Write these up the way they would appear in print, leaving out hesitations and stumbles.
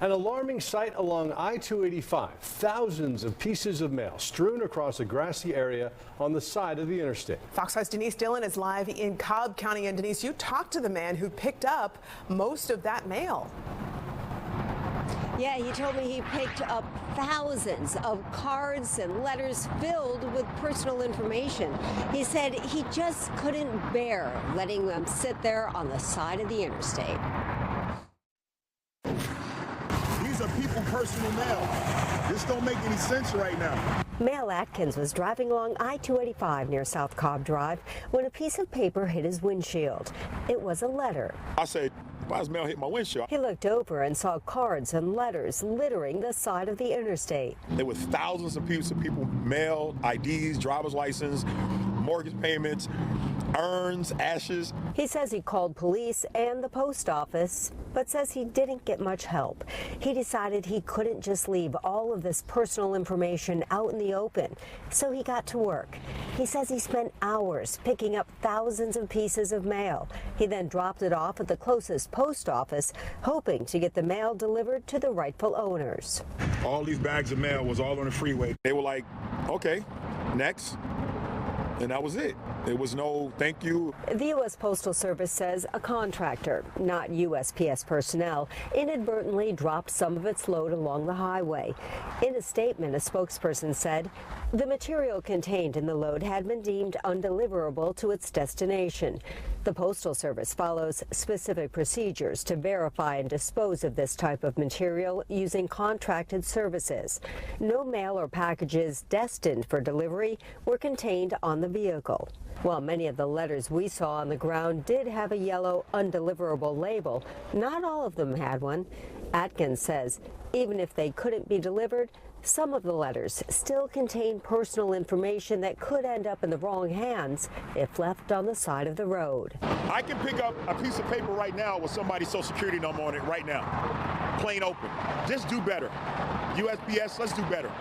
An alarming sight along I-285. Thousands of pieces of mail strewn across a grassy area on the side of the interstate. Fox 5's Denise Dillon is live in Cobb County. And Denise, you talked to the man who picked up most of that mail. Yeah, he told me he picked up thousands of cards and letters filled with personal information. He said he just couldn't bear letting them sit there on the side of the interstate. These are people personal mail. This don't make any sense right now. Male Atkins was driving along I-285 near South Cobb Drive when a piece of paper hit his windshield. It was a letter. I said, why does mail hit my windshield? He looked over and saw cards and letters littering the side of the interstate. There was thousands of pieces of people, mail, IDs, driver's license, mortgage payments, urns, ashes. He says he called police and the post office, but says he didn't get much help. He decided he couldn't just leave all of this personal information out in the open, so he got to work. He says he spent hours picking up thousands of pieces of mail. He then dropped it off at the closest post office, hoping to get the mail delivered to the rightful owners. All these bags of mail was all on the freeway. They were like, okay, next. And that was it. There was no thank you. The U.S. Postal Service says a contractor, not USPS personnel, inadvertently dropped some of its load along the highway. In a statement, a spokesperson said the material contained in the load had been deemed undeliverable to its destination. The Postal Service follows specific procedures to verify and dispose of this type of material using contracted services. No mail or packages destined for delivery were contained on the vehicle. While many of the letters we saw on the ground did have a yellow undeliverable label, not all of them had one. Atkins says even if they couldn't be delivered, some of the letters still contain personal information that could end up in the wrong hands if left on the side of the road. I can pick up a piece of paper right now with somebody's social security number on it right now. Plain open. Just do better. USPS, let's do better.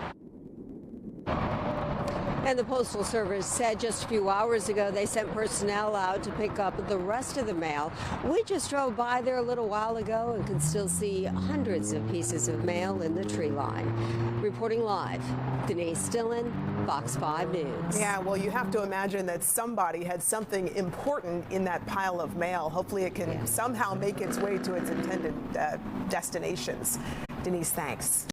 And the Postal Service said just a few hours ago they sent personnel out to pick up the rest of the mail. We just drove by there a little while ago and can still see hundreds of pieces of mail in the tree line. Reporting live, Denise Dillon, Fox 5 News. Yeah, well, you have to imagine that somebody had something important in that pile of mail. Hopefully it can somehow make its way to its intended destinations. Denise, thanks.